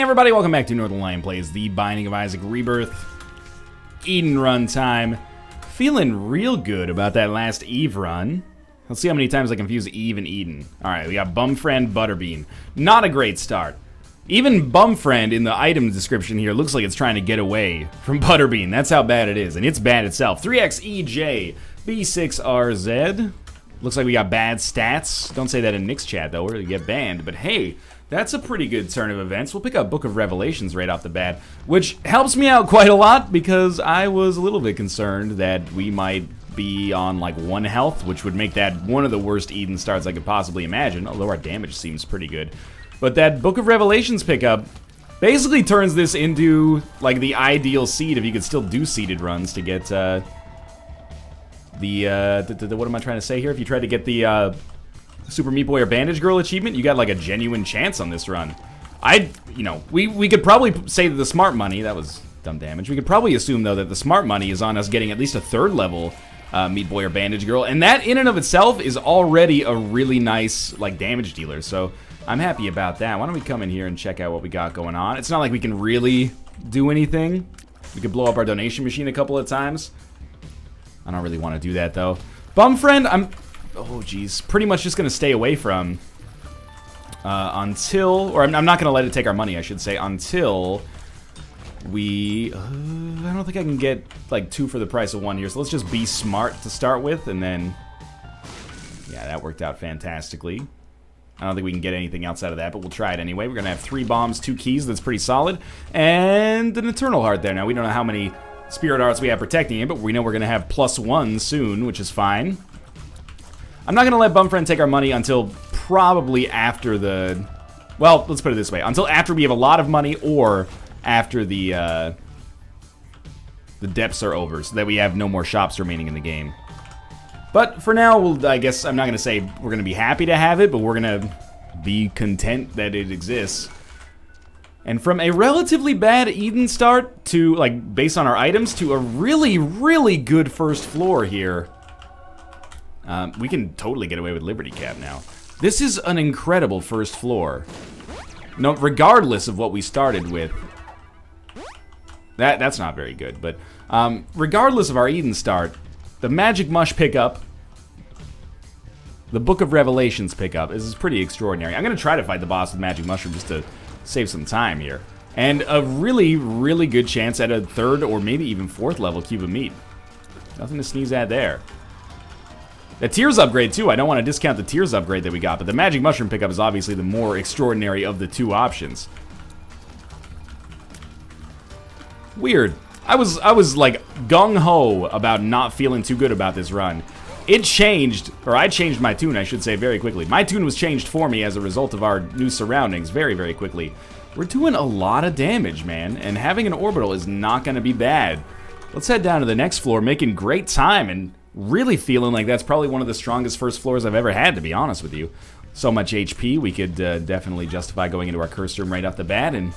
Hey everybody, welcome back to Northern Lion Plays The Binding of Isaac Rebirth. Eden run time. Feeling real good about that last Eve run. Let's see how many times I confuse Eve and Eden. Alright, we got Bumfriend, Butterbean. Not a great start. Even Bumfriend in the item description here looks like it's trying to get away from Butterbean. That's how bad it is, and it's bad itself. 3XEJ, B6RZ. Looks like we got bad stats. Don't say that in Nick's chat though, or you get banned. But hey, that's a pretty good turn of events. We'll pick up Book of Revelations right off the bat, which helps me out quite a lot because I was a little bit concerned that we might be on like 1 health, which would make that one of the worst Eden starts I could possibly imagine, although our damage seems pretty good. But that Book of Revelations pickup basically turns this into like the ideal seed if you could still do seeded runs to get what am I trying to say here? If you tried to get the Super Meat Boy or Bandage Girl achievement, you got like a genuine chance on this run. We could probably say that the smart money, that was dumb damage. We could probably assume though that the smart money is on us getting at least a 3rd level Meat Boy or Bandage Girl, and that in and of itself is already a really nice like damage dealer. So I'm happy about that. Why don't we come in here and check out what we got going on? It's not like we can really do anything. We could blow up our donation machine a couple of times. I don't really want to do that though. Bumfriend, oh geez, pretty much just gonna stay away from until, or I'm not gonna let it take our money, I should say, until we, I don't think I can get like 2 for the price of 1 here, so let's just be smart to start with, and then, yeah, that worked out fantastically. I don't think we can get anything outside of that, but we'll try it anyway. We're gonna have 3 bombs, 2 keys, that's pretty solid, and an Eternal Heart there. Now, we don't know how many Spirit Hearts we have protecting it, but we know we're gonna have +1 soon, which is fine. I'm not gonna let Bumfriend take our money until probably after the, well, let's put it this way, until after we have a lot of money or after the depths are over, so that we have no more shops remaining in the game. But for now, I guess I'm not gonna say we're gonna be happy to have it, but we're gonna be content that it exists. And from a relatively bad Eden start to, like, based on our items, to a really, really good first floor here. We can totally get away with Liberty Cap now. This is an incredible first floor. No, regardless of what we started with. That's not very good, but regardless of our Eden start, the Magic Mush pickup, the Book of Revelations pickup, is pretty extraordinary. I'm going to try to fight the boss with Magic Mushroom just to save some time here. And a really, really good chance at a 3rd or maybe even 4th level Cube of Meat. Nothing to sneeze at there. The Tears upgrade too, I don't want to discount the Tears upgrade that we got, but the Magic Mushroom pickup is obviously the more extraordinary of the 2 options. Weird. I was like gung-ho about not feeling too good about this run. It changed, or I changed my tune, I should say, very quickly. My tune was changed for me as a result of our new surroundings very, very quickly. We're doing a lot of damage, man, and having an orbital is not going to be bad. Let's head down to the next floor, making great time, and really feeling like that's probably one of the strongest first floors I've ever had, to be honest with you. So much HP, we could definitely justify going into our curse room right off the bat, and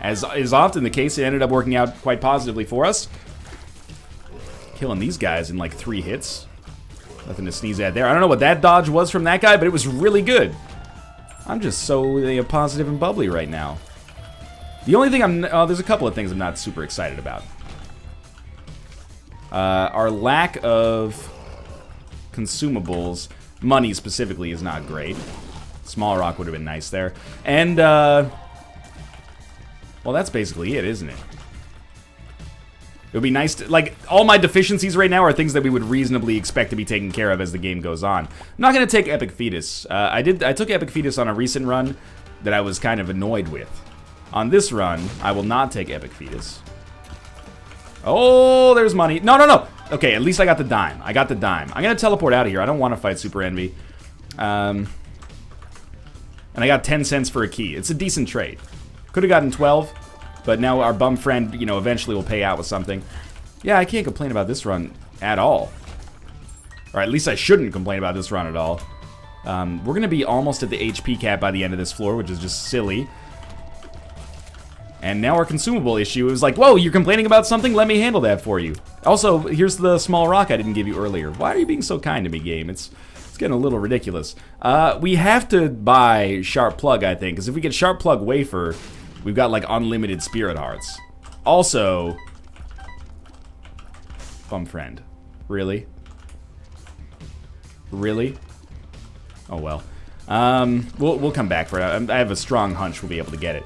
as is often the case, it ended up working out quite positively for us. Killing these guys in like 3 hits. Nothing to sneeze at there. I don't know what that dodge was from that guy, but it was really good. I'm just so positive and bubbly right now. The only thing there's a couple of things I'm not super excited about. Our lack of consumables, money specifically, is not great. Small rock would have been nice there. And, well, that's basically it, isn't it? It would be nice to, like, all my deficiencies right now are things that we would reasonably expect to be taken care of as the game goes on. I'm not going to take Epic Fetus. I took Epic Fetus on a recent run that I was kind of annoyed with. On this run, I will not take Epic Fetus. Oh, there's money. No, no, no. Okay, at least I got the dime. I got the dime. I'm going to teleport out of here. I don't want to fight Super Envy. And I got 10 cents for a key. It's a decent trade. Could have gotten 12. But now our bum friend, you know, eventually will pay out with something. Yeah, I can't complain about this run at all. Or at least I shouldn't complain about this run at all. We're going to be almost at the HP cap by the end of this floor, which is just silly. And now our consumable issue is like, whoa, you're complaining about something? Let me handle that for you. Also, here's the small rock I didn't give you earlier. Why are you being so kind to me, game? It's getting a little ridiculous. We have to buy Sharp Plug, I think, because if we get Sharp Plug Wafer, We've got, like, unlimited spirit hearts. Also... Bum friend. Really? Really? Oh, well. We'll come back for it. I have a strong hunch we'll be able to get it.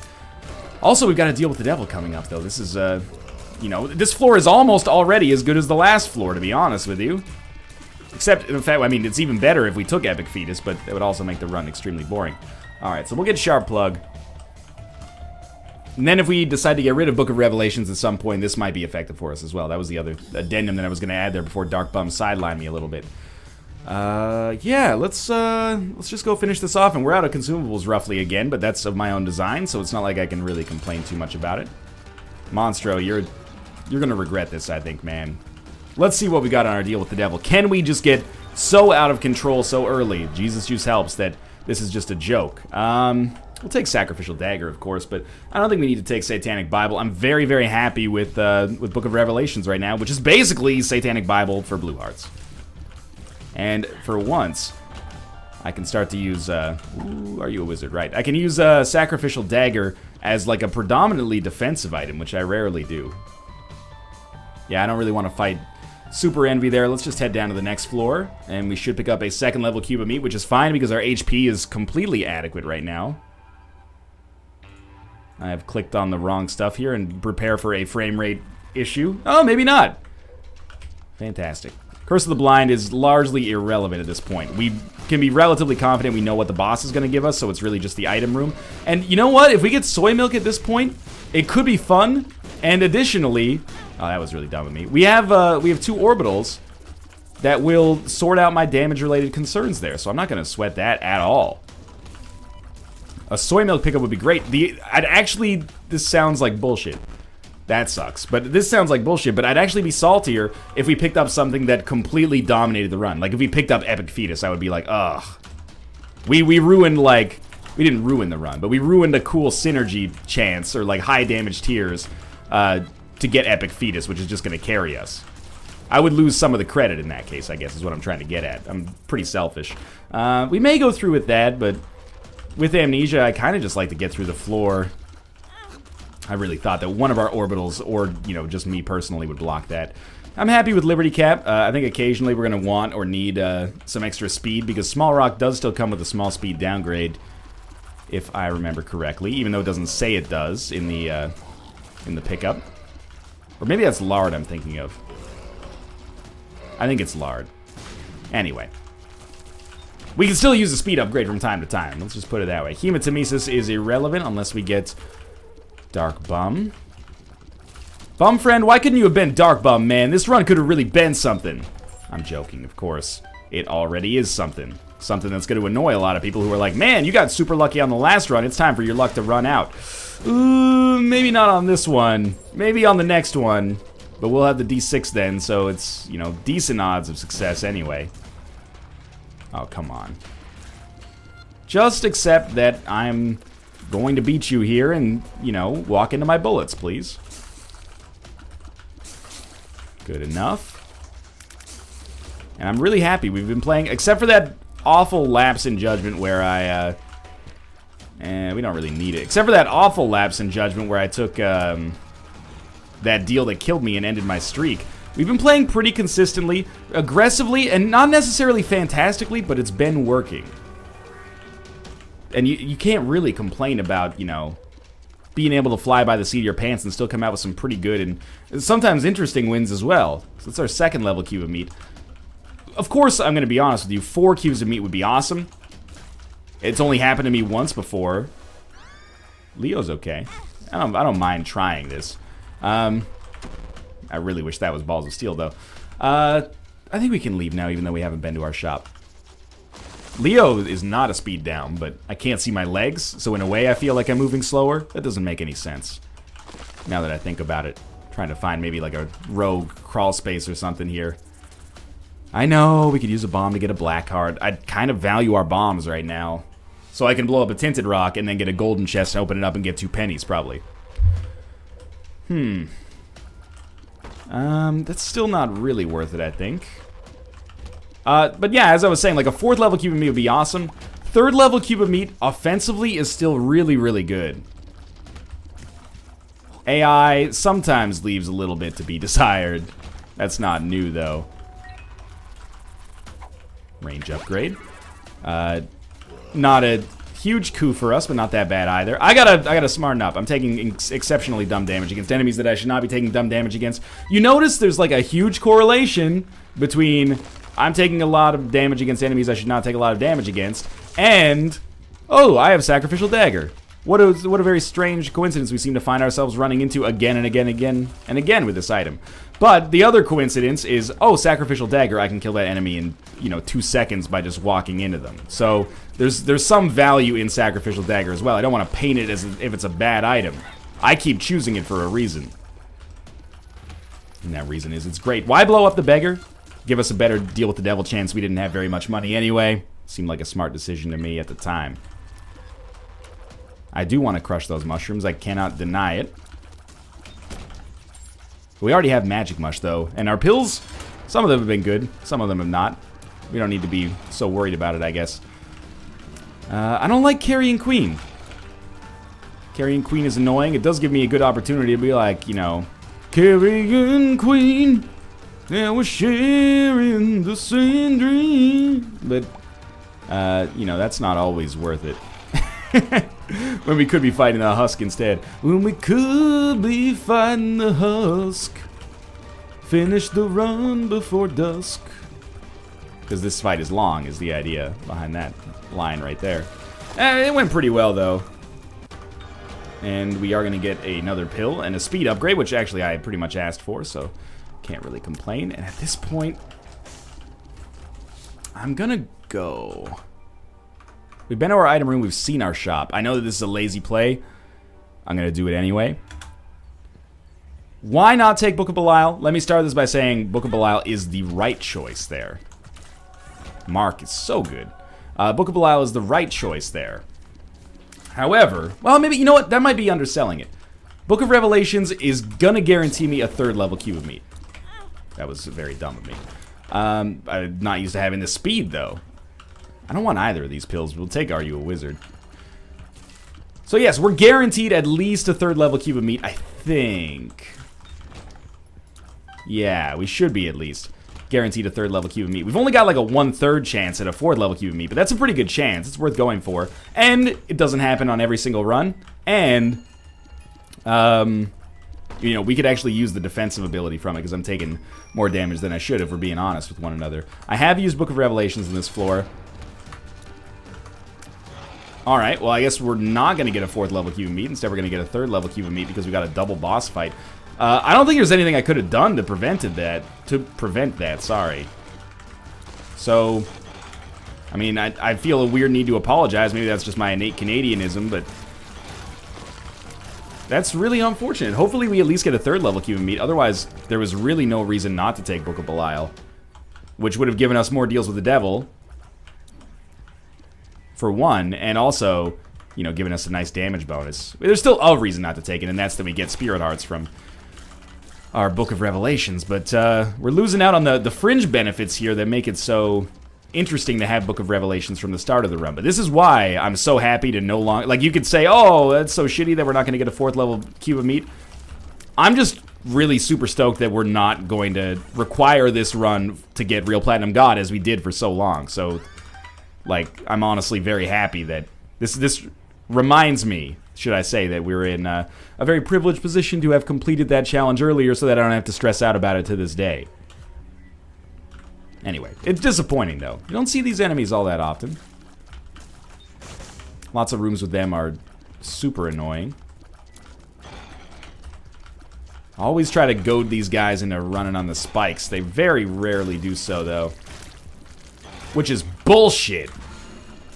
Also, we've got to deal with the devil coming up, though. This is, you know, this floor is almost already as good as the last floor, to be honest with you. Except, in fact, I mean, it's even better if we took Epic Fetus, but it would also make the run extremely boring. Alright, so we'll get Sharp Plug. And then if we decide to get rid of Book of Revelations at some point, this might be effective for us as well. That was the other addendum that I was going to add there before Dark Bum sidelined me a little bit. Yeah, let's just go finish this off, and we're out of consumables roughly again, but that's of my own design, so it's not like I can really complain too much about it. Monstro, you're gonna regret this, I think, man. Let's see what we got on our deal with the devil. Can we just get so out of control so early? Jesus Juice helps that this is just a joke. We'll take Sacrificial Dagger, of course, but I don't think we need to take Satanic Bible. I'm very, very happy with Book of Revelations right now, which is basically Satanic Bible for blue hearts. And for once, I can start to use, ooh, are you a wizard? Right. I can use Sacrificial Dagger as like a predominantly defensive item, which I rarely do. Yeah, I don't really want to fight Super Envy there. Let's just head down to the next floor, and we should pick up a second level cube of meat, which is fine because our HP is completely adequate right now. I have clicked on the wrong stuff here and prepare for a frame rate issue. Oh, maybe not. Fantastic. Curse of the Blind is largely irrelevant at this point. We can be relatively confident we know what the boss is going to give us, so it's really just the item room. And you know what? If we get Soy Milk at this point, it could be fun. And additionally... Oh, that was really dumb of me. We have 2 orbitals that will sort out my damage-related concerns there, so I'm not going to sweat that at all. A Soy Milk pickup would be great. This sounds like bullshit. That sucks. But this sounds like bullshit, but I'd actually be saltier if we picked up something that completely dominated the run. Like, if we picked up Epic Fetus, I would be like, ugh. We ruined, like... We didn't ruin the run, but we ruined a cool synergy chance, or, like, high damage tiers, to get Epic Fetus, which is just going to carry us. I would lose some of the credit in that case, I guess, is what I'm trying to get at. I'm pretty selfish. We may go through with that, but with Amnesia, I kind of just like to get through the floor. I really thought that one of our orbitals, or, you know, just me personally, would block that. I'm happy with Liberty Cap. I think occasionally we're going to want or need some extra speed, because Small Rock does still come with a small speed downgrade, if I remember correctly, even though it doesn't say it does in the pickup. Or maybe that's Lard I'm thinking of. I think it's Lard. Anyway. We can still use a speed upgrade from time to time. Let's just put it that way. Hematemesis is irrelevant unless we get Dark Bum. Bum friend, why couldn't you have been Dark Bum, man? This run could have really been something. I'm joking, of course. It already is something. Something that's going to annoy a lot of people who are like, man, you got super lucky on the last run. It's time for your luck to run out. Ooh, maybe not on this one. Maybe on the next one. But we'll have the D6 then, so it's, you know, decent odds of success anyway. Oh, come on. Just accept that I'm going to beat you here and, you know, walk into my bullets, please. Good enough. And I'm really happy we've been playing, except for that awful lapse in Judgment where I, we don't really need it. Except for that awful lapse in Judgment where I took, that deal that killed me and ended my streak. We've been playing pretty consistently, aggressively, and not necessarily fantastically, but it's been working. And you can't really complain about, you know, being able to fly by the seat of your pants and still come out with some pretty good and sometimes interesting wins as well. So that's our second level cube of meat. Of course, I'm going to be honest with you, 4 cubes of meat would be awesome. It's only happened to me once before. Leo's okay. I don't mind trying this. I really wish that was Balls of Steel, though. I think we can leave now, even though we haven't been to our shop. Leo is not a speed down, but I can't see my legs, so in a way I feel like I'm moving slower. That doesn't make any sense. Now that I think about it. Trying to find maybe like a rogue crawl space or something here. I know, we could use a bomb to get a black heart. I'd kind of value our bombs right now. So I can blow up a tinted rock and then get a golden chest and open it up and get 2 pennies, probably. That's still not really worth it, I think. But yeah, as I was saying, like a 4th level cube of meat would be awesome. 3rd level cube of meat, offensively, is still really, really good. AI sometimes leaves a little bit to be desired. That's not new, though. Range upgrade. Not a huge coup for us, but not that bad either. I gotta smarten up. I'm taking exceptionally dumb damage against enemies that I should not be taking dumb damage against. You notice there's like a huge correlation between I'm taking a lot of damage against enemies I should not take a lot of damage against, and oh, I have Sacrificial Dagger. What a very strange coincidence we seem to find ourselves running into again and again and again with this item. But the other coincidence is, oh, Sacrificial Dagger, I can kill that enemy in, 2 seconds by just walking into them. So there's some value in Sacrificial Dagger as well. I don't want to paint it as if it's a bad item. I keep choosing it for a reason. And that reason is it's great. Why blow up the beggar? Give us a better deal with the devil chance. We didn't have very much money anyway. Seemed like a smart decision to me at the time. I do want to crush those mushrooms. I cannot deny it. We already have Magic Mush, though. And our pills, some of them have been good. Some of them have not. We don't need to be so worried about it, I guess. I don't like Carrying Queen. Carrying Queen is annoying. It does give me a good opportunity to be like, Carrying Queen, and we're sharing the same dream. But, that's not always worth it. When we could be fighting the husk instead. When we could be fighting the husk. Finish the run before dusk. Because this fight is long, is the idea behind that line right there. It went pretty well, though. And we are going to get another pill and a speed upgrade, which actually I pretty much asked for, so can't really complain. And at this point, I'm going to go... We've been to our item room, we've seen our shop. I know that this is a lazy play. I'm going to do it anyway. Why not take Book of Belial? Let me start this by saying Book of Belial is the right choice there. Mark is so good. Book of Belial is the right choice there. However, well, maybe, you know what? That might be underselling it. Book of Revelations is going to guarantee me a 3rd level cube of meat. That was very dumb of me. I'm not used to having the speed, though. I don't want either of these pills. We'll take Are You a Wizard? So yes, we're guaranteed at least a 3rd level cube of meat, I think. Yeah, we should be at least guaranteed a 3rd level cube of meat. We've only got like a 1/3 chance at a 4th level cube of meat, but that's a pretty good chance. It's worth going for. And it doesn't happen on every single run. And, we could actually use the defensive ability from it because I'm taking more damage than I should if we're being honest with one another. I have used Book of Revelations in this floor. Alright, well I guess we're not going to get a 4th level cube of meat. Instead we're going to get a 3rd level cube of meat because we got a double boss fight. I don't think there's anything I could have done to prevent that, sorry. So, I mean, I feel a weird need to apologize. Maybe that's just my innate Canadianism, but that's really unfortunate. Hopefully we at least get a 3rd level cube of meat. Otherwise, there was really no reason not to take Book of Belial, which would have given us more deals with the devil. For one, and also, giving us a nice damage bonus. There's still a reason not to take it, and that's that we get Spirit Hearts from our Book of Revelations. But we're losing out on the fringe benefits here that make it so interesting to have Book of Revelations from the start of the run. But this is why I'm so happy to no longer... Like, you could say, oh, that's so shitty that we're not going to get a 4th level cube of meat. I'm just really super stoked that we're not going to require this run to get Real Platinum God as we did for so long. So... Like, I'm honestly very happy that this reminds me, should I say, that we're in a very privileged position to have completed that challenge earlier so that I don't have to stress out about it to this day. Anyway, it's disappointing, though. You don't see these enemies all that often. Lots of rooms with them are super annoying. I always try to goad these guys into running on the spikes. They very rarely do so, though. Which is bullshit.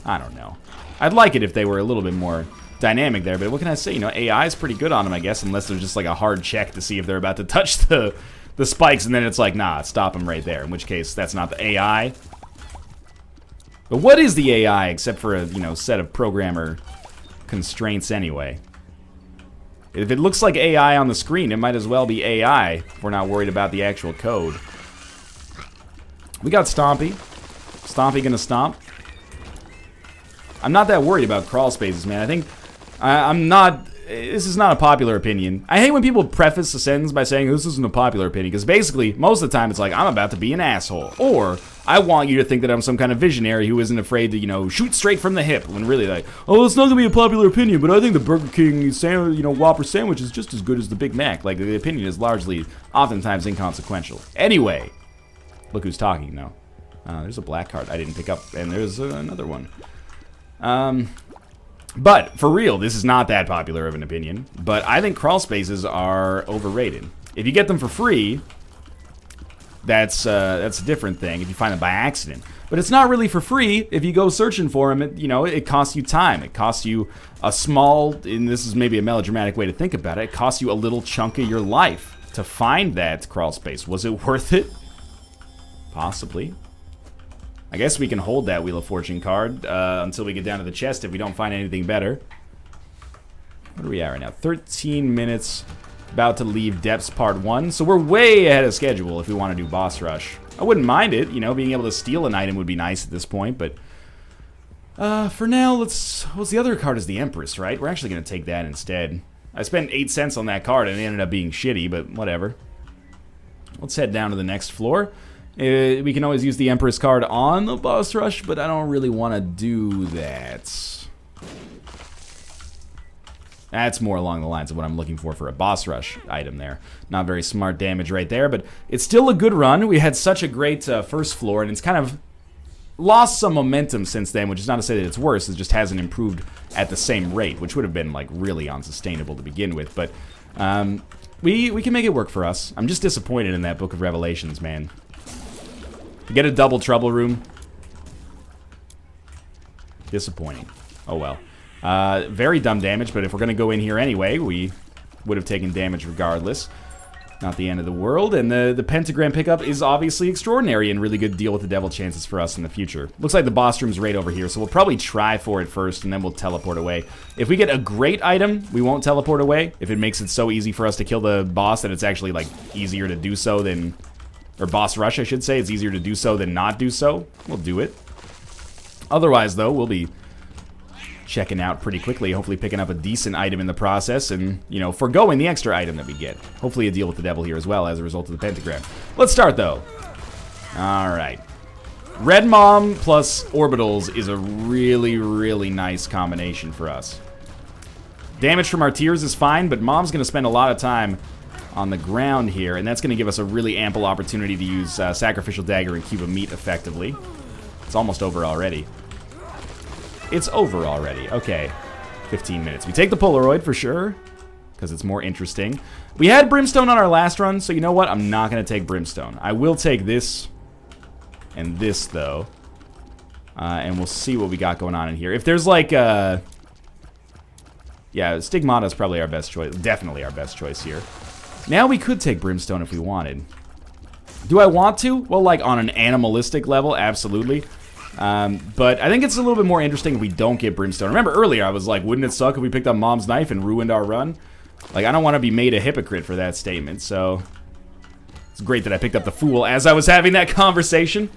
I don't know. I'd like it if they were a little bit more dynamic there, but what can I say? AI is pretty good on them, I guess, unless there's just like a hard check to see if they're about to touch the spikes, and then it's like, nah, stop them right there, in which case that's not the AI. But what is the AI except for a, set of programmer constraints anyway? If it looks like AI on the screen, it might as well be AI if we're not worried about the actual code. We got Stompy. Stompy gonna stomp. I'm not that worried about crawl spaces, man. I think I'm not this is not a popular opinion. I hate when people preface a sentence by saying this isn't a popular opinion, because basically, most of the time, it's like, I'm about to be an asshole. Or, I want you to think that I'm some kind of visionary who isn't afraid to, you know, shoot straight from the hip, when really, like, oh, it's not going to be a popular opinion, but I think the Burger King sandwich, you know, Whopper sandwich is just as good as the Big Mac. Like, the opinion is largely, oftentimes, inconsequential. Anyway, look who's talking now. There's a black card I didn't pick up, and there's another one. But, for real, this is not that popular of an opinion, but I think crawl spaces are overrated. If you get them for free, that's a different thing if you find them by accident. But it's not really for free if you go searching for them. It costs you time. It costs you a small, and this is maybe a melodramatic way to think about it, it costs you a little chunk of your life to find that crawl space. Was it worth it? Possibly. I guess we can hold that Wheel of Fortune card until we get down to the chest if we don't find anything better. What are we at right now? 13 minutes. About to leave Depths Part 1. So we're way ahead of schedule if we want to do Boss Rush. I wouldn't mind it. You know, being able to steal an item would be nice at this point. But for now, let's... What's the other card is the Empress, right? We're actually going to take that instead. I spent 8 cents on that card and it ended up being shitty, but whatever. Let's head down to the next floor. We can always use the Empress card on the Boss Rush, but I don't really want to do that. That's more along the lines of what I'm looking for a Boss Rush item there. Not very smart damage right there, but it's still a good run. We had such a great first floor, and it's kind of lost some momentum since then, which is not to say that it's worse. It just hasn't improved at the same rate, which would have been, like, really unsustainable to begin with. But we can make it work for us. I'm just disappointed in that Book of Revelations, man. Get a double trouble room. Disappointing. Oh well. Very dumb damage, but if we're going to go in here anyway, we would have taken damage regardless. Not the end of the world, and the pentagram pickup is obviously extraordinary and really good deal with the devil chances for us in the future. Looks like the boss room's right over here, so we'll probably try for it first, and then we'll teleport away. If we get a great item, we won't teleport away. If it makes it so easy for us to kill the boss that it's actually, like, easier to do so than... Or Boss Rush, I should say. It's easier to do so than not do so. We'll do it. Otherwise, though, we'll be checking out pretty quickly, hopefully picking up a decent item in the process and, you know, foregoing the extra item that we get. Hopefully a deal with the devil here as well as a result of the pentagram. Let's start, though. Alright. Red Mom plus Orbitals is a really, really nice combination for us. Damage from our tears is fine, but Mom's going to spend a lot of time on the ground here, and that's going to give us a really ample opportunity to use Sacrificial Dagger and Cube of Meat effectively. It's almost over already. It's over already. Okay. 15 minutes. We take the Polaroid for sure, because it's more interesting. We had Brimstone on our last run, so you know what? I'm not going to take Brimstone. I will take this and this, though. And we'll see what we got going on in here. If there's like yeah, Stigmata is probably our best choice. Definitely our best choice here. Now we could take Brimstone if we wanted. Do I want to? Well, like on an animalistic level, absolutely. But I think it's a little bit more interesting if we don't get Brimstone. Remember earlier I was like, wouldn't it suck if we picked up Mom's Knife and ruined our run? Like, I don't want to be made a hypocrite for that statement, so... It's great that I picked up the Fool as I was having that conversation.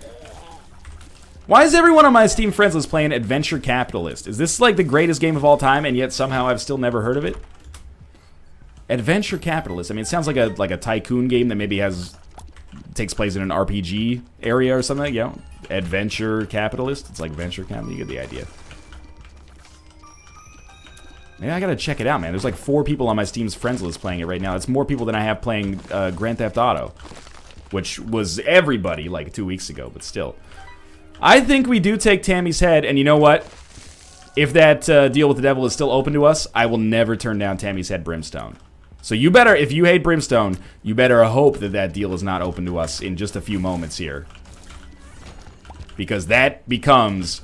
Why is everyone on my Steam friends list playing Adventure Capitalist? Is this like the greatest game of all time and yet somehow I've still never heard of it? Adventure Capitalist. I mean, it sounds like a tycoon game that maybe takes place in an RPG area or something. You know, Adventure Capitalist. It's like Venture Capital. You get the idea. Maybe I gotta check it out, man. There's like 4 people on my Steam's friends list playing it right now. It's more people than I have playing Grand Theft Auto, which was everybody like 2 weeks ago, but still. I think we do take Tammy's head, and you know what? If that deal with the devil is still open to us, I will never turn down Tammy's head Brimstone. So you better, if you hate Brimstone, you better hope that that deal is not open to us in just a few moments here. Because that becomes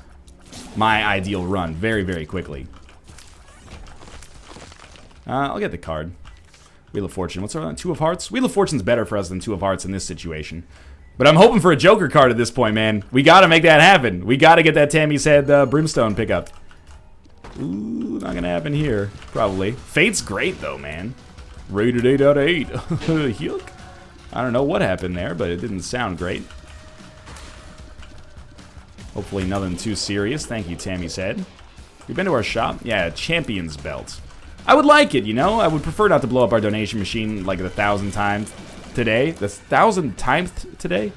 my ideal run very, very quickly. I'll get the card. Wheel of Fortune. What's our 2 of Hearts? Wheel of Fortune's better for us than 2 of Hearts in this situation. But I'm hoping for a Joker card at this point, man. We gotta make that happen. We gotta get that Tammy's head Brimstone pickup. Ooh, not gonna happen here. Probably. Fate's great, though, man. Rated 8 out of 8. Yuck. I don't know what happened there, but it didn't sound great. Hopefully nothing too serious. Thank you, Tammy's head. You been to our shop? Yeah, Champion's Belt. I would like it, you know? I would prefer not to blow up our donation machine like 1,000 times today. That's 1,000 times today?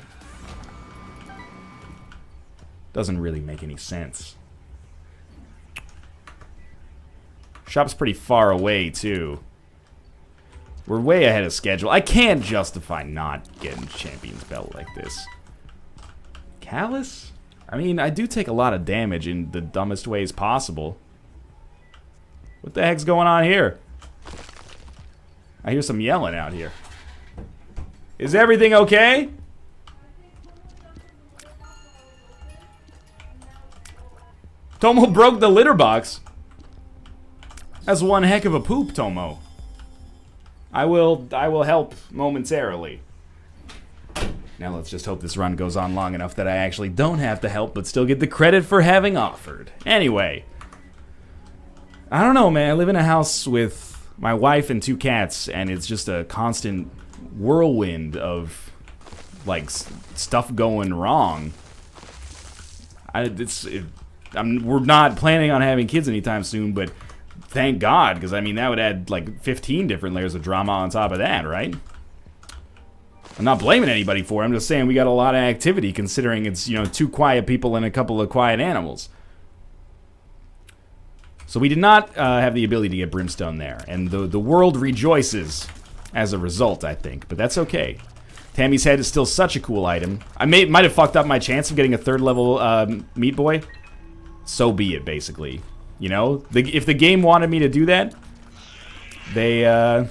Doesn't really make any sense. Shop's pretty far away, too. We're way ahead of schedule. I can't justify not getting Champion's Belt like this. Callus? I mean, I do take a lot of damage in the dumbest ways possible. What the heck's going on here? I hear some yelling out here. Is everything okay? Tomo broke the litter box. That's one heck of a poop, Tomo. I will help momentarily. Now let's just hope this run goes on long enough that I actually don't have to help but still get the credit for having offered. Anyway. I don't know, man. I live in a house with my wife and 2 cats, and it's just a constant whirlwind of, like, stuff going wrong. We're not planning on having kids anytime soon, but thank God, because, I mean, that would add, like, 15 different layers of drama on top of that, right? I'm not blaming anybody for it. I'm just saying we got a lot of activity, considering it's, you know, 2 quiet people and a couple of quiet animals. So we did not have the ability to get Brimstone there, and the world rejoices as a result, I think, but that's okay. Tammy's Head is still such a cool item. I might have fucked up my chance of getting a 3rd level Meat Boy. So be it, basically. You know, if the game wanted me to do that, they, oh,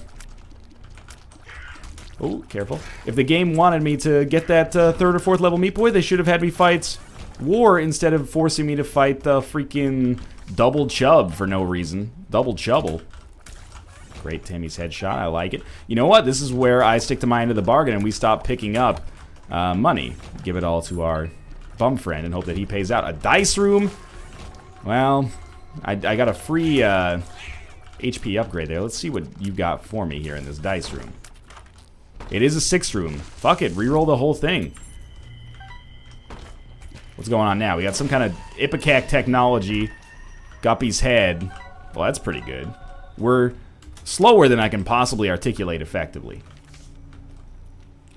careful. If the game wanted me to get that 3rd or 4th level Meat Boy, they should have had me fight War instead of forcing me to fight the freaking Double Chub for no reason. Double Chubble. Great Tammy's headshot. I like it. You know what? This is where I stick to my end of the bargain and we stop picking up money. Give it all to our bum friend and hope that he pays out. A dice room? Well, I got a free HP upgrade there. Let's see what you got for me here in this dice room. It is a 6 room. Fuck it. Reroll the whole thing. What's going on now? We got some kind of Ipecac technology. Guppy's head. Well, that's pretty good. We're slower than I can possibly articulate effectively.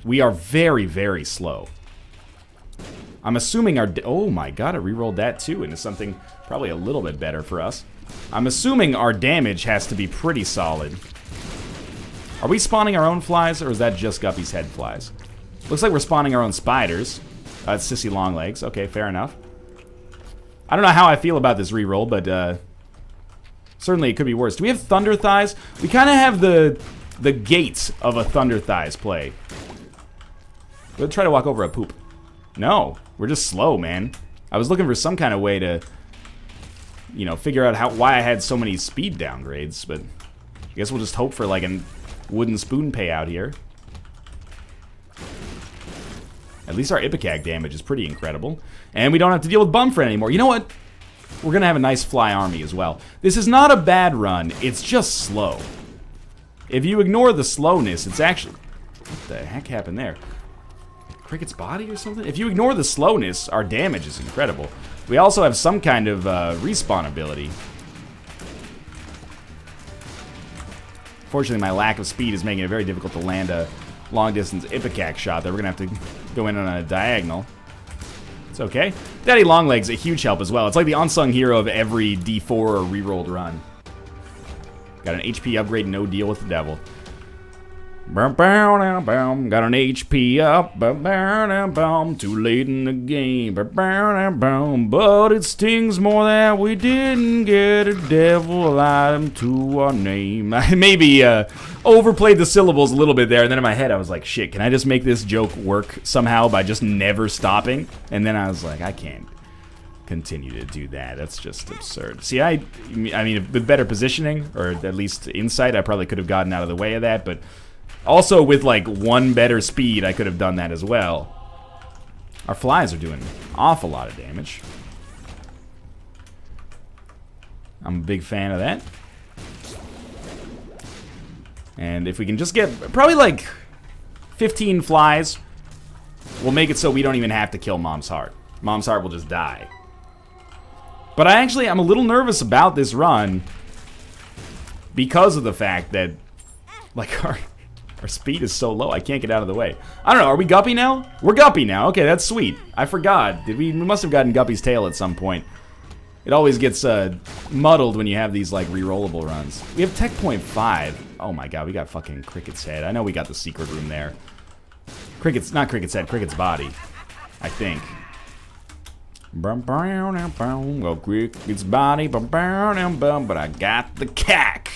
We are very, very slow. I'm assuming our... Oh my god, I rerolled that too into something probably a little bit better for us. I'm assuming our damage has to be pretty solid. Are we spawning our own flies, or is that just Guppy's head flies? Looks like we're spawning our own spiders. It's Sissy Longlegs. Okay, fair enough. I don't know how I feel about this reroll, but certainly it could be worse. Do we have Thunder Thighs? We kind of have the gait of a Thunder Thighs play. Let's try to walk over a poop. No, we're just slow, man. I was looking for some kind of way to, you know, figure out why I had so many speed downgrades, but I guess we'll just hope for like a wooden spoon payout here. At least our Ipecac damage is pretty incredible. And we don't have to deal with Bumfriend anymore. You know what? We're going to have a nice fly army as well. This is not a bad run. It's just slow. If you ignore the slowness, it's actually... What the heck happened there? Cricket's body or something? If you ignore the slowness, our damage is incredible. We also have some kind of respawn ability. Fortunately, my lack of speed is making it very difficult to land a long-distance Ipecac shot that we're going to have to go in on a diagonal. It's okay. Daddy Longlegs a huge help as well. It's like the unsung hero of every D4 or rerolled run. Got an HP upgrade, no deal with the devil. Got an HP up, too late in the game. But it stings more that we didn't get a devil item to our name. I maybe overplayed the syllables a little bit there, and then in my head I was like, shit, can I just make this joke work somehow by just never stopping? And then I was like, I can't continue to do that. That's just absurd. See, I mean, with better positioning, or at least insight, I probably could have gotten out of the way of that, but also with like one better speed, I could have done that as well. Our flies are doing an awful lot of damage. I'm a big fan of that. And if we can just get probably like 15 flies, we'll make it so we don't even have to kill Mom's Heart. Mom's Heart will just die. But I'm a little nervous about this run because of the fact that, like, our speed is so low, I can't get out of the way. I don't know, are we Guppy now? We're Guppy now. Okay, that's sweet. I forgot. We must have gotten Guppy's tail at some point. It always gets muddled when you have these, like, re-rollable runs. We have Tech Point 5. Oh my god, we got fucking Cricket's head. I know we got the secret room there. Not Cricket's head, Cricket's body. I think. Well, Cricket's body, but I got the cack.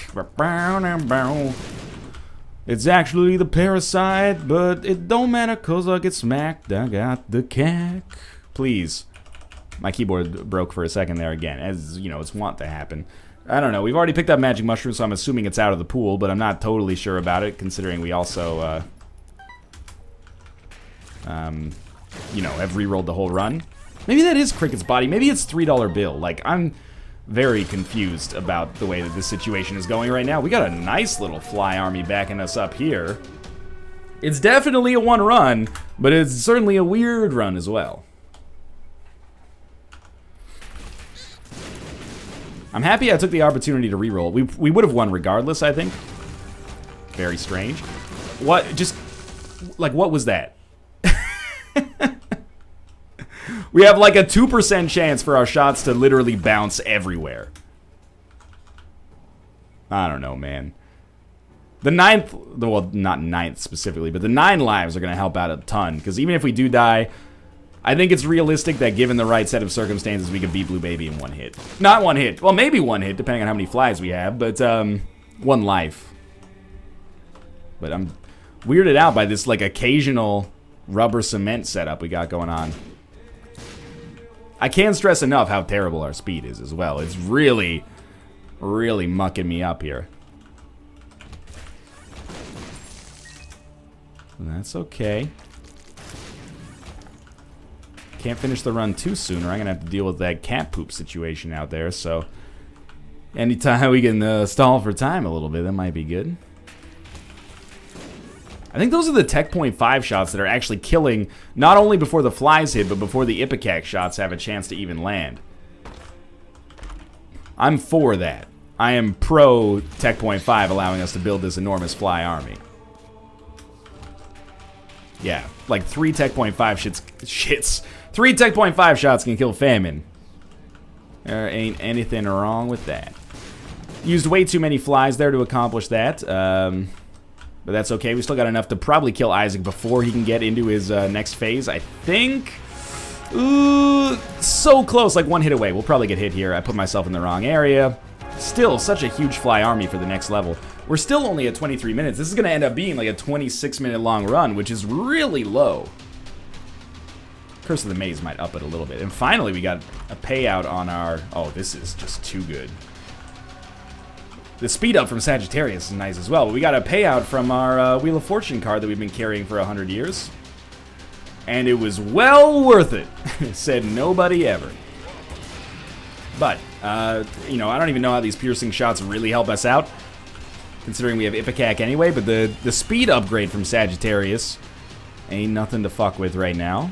It's actually the parasite, but it don't matter cause I get smacked. I got the cack. Please. My keyboard broke for a second there again, as, you know, it's wont to happen. I don't know, we've already picked up Magic Mushroom, so I'm assuming it's out of the pool, but I'm not totally sure about it, considering we also, you know, have re-rolled the whole run. Maybe that is Cricket's body, maybe it's $3 bill. Like, I'm very confused about the way that this situation is going right now. We got a nice little fly army backing us up here. It's definitely a one run, but it's certainly a weird run as well. I'm happy I took the opportunity to re-roll. We would have won regardless, I think. Very strange. What, just, like, what was that? We have like a 2% chance for our shots to literally bounce everywhere. I don't know, man. The 9th, well, not 9th specifically, but the 9 lives are going to help out a ton. Because even if we do die, I think it's realistic that given the right set of circumstances, we could beat Blue Baby in one hit. Not one hit. Well, maybe one hit, depending on how many flies we have, but one life. But I'm weirded out by this, like, occasional rubber cement setup we got going on. I can't stress enough how terrible our speed is as well. It's really, really mucking me up here. That's okay. Can't finish the run too soon, or I'm gonna have to deal with that cat poop situation out there, so anytime we can stall for time a little bit, that might be good. I think those are the Tech Point 5 shots that are actually killing, not only before the flies hit, but before the Ipecac shots have a chance to even land. I'm for that. I am pro Tech Point 5 allowing us to build this enormous fly army. Yeah, like 3 Tech Point 5 shits. 3 Tech Point 5 shots can kill Famine. There ain't anything wrong with that. Used way too many flies there to accomplish that. But that's okay. We still got enough to probably kill Isaac before he can get into his next phase, I think. Ooh, so close, like one hit away. We'll probably get hit here. I put myself in the wrong area. Still, such a huge fly army for the next level. We're still only at 23 minutes. This is going to end up being like a 26-minute long run, which is really low. Curse of the Maze might up it a little bit. And finally, we got a payout on our... Oh, this is just too good. The speed up from Sagittarius is nice as well. But we got a payout from our Wheel of Fortune card that we've been carrying for 100 years. And it was well worth it. Said nobody ever. But, you know, I don't even know how these piercing shots really help us out, considering we have Ipecac anyway, but the speed upgrade from Sagittarius ain't nothing to fuck with right now.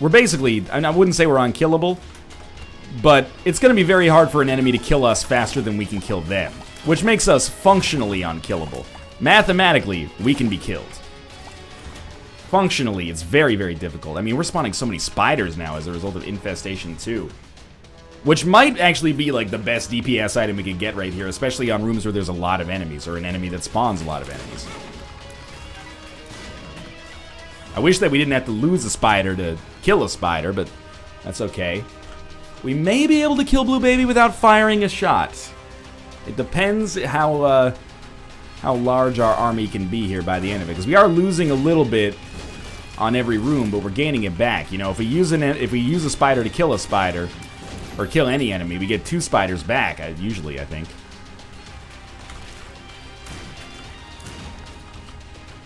We're basically, I wouldn't say we're unkillable, but it's going to be very hard for an enemy to kill us faster than we can kill them, which makes us functionally unkillable. Mathematically, we can be killed. Functionally, it's very, very difficult. I mean, we're spawning so many spiders now as a result of Infestation 2. Which might actually be, like, the best DPS item we could get right here, especially on rooms where there's a lot of enemies, or an enemy that spawns a lot of enemies. I wish that we didn't have to lose a spider to kill a spider, but that's okay. We may be able to kill Blue Baby without firing a shot. It depends how large our army can be here by the end of it, because we are losing a little bit on every room, but we're gaining it back. You know, if we use a spider to kill a spider, or kill any enemy, we get 2 spiders back, usually, I think.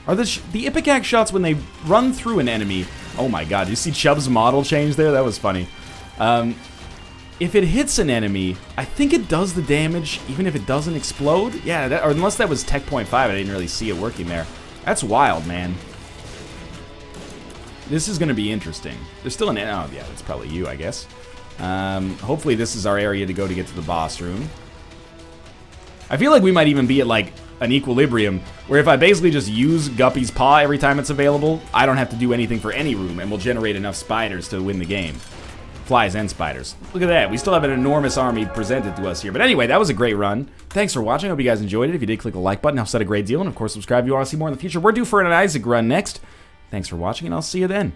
Are the Ipecac shots, when they run through an enemy... Oh my god, you see Chubb's model change there? That was funny. If it hits an enemy, I think it does the damage, even if it doesn't explode? Yeah, or unless that was Tech Point 5, I didn't really see it working there. That's wild, man. This is going to be interesting. There's still an... Oh, yeah, that's probably you, I guess. Hopefully this is our area to go to get to the boss room. I feel like we might even be at, like, an equilibrium, where if I basically just use Guppy's Paw every time it's available, I don't have to do anything for any room, and we'll generate enough spiders to win the game. Flies and spiders. Look at that. We still have an enormous army presented to us here. But anyway, that was a great run. Thanks for watching. I hope you guys enjoyed it. If you did, click the like button. Helps set a great deal. And, of course, subscribe if you want to see more in the future. We're due for an Isaac run next. Thanks for watching, and I'll see you then.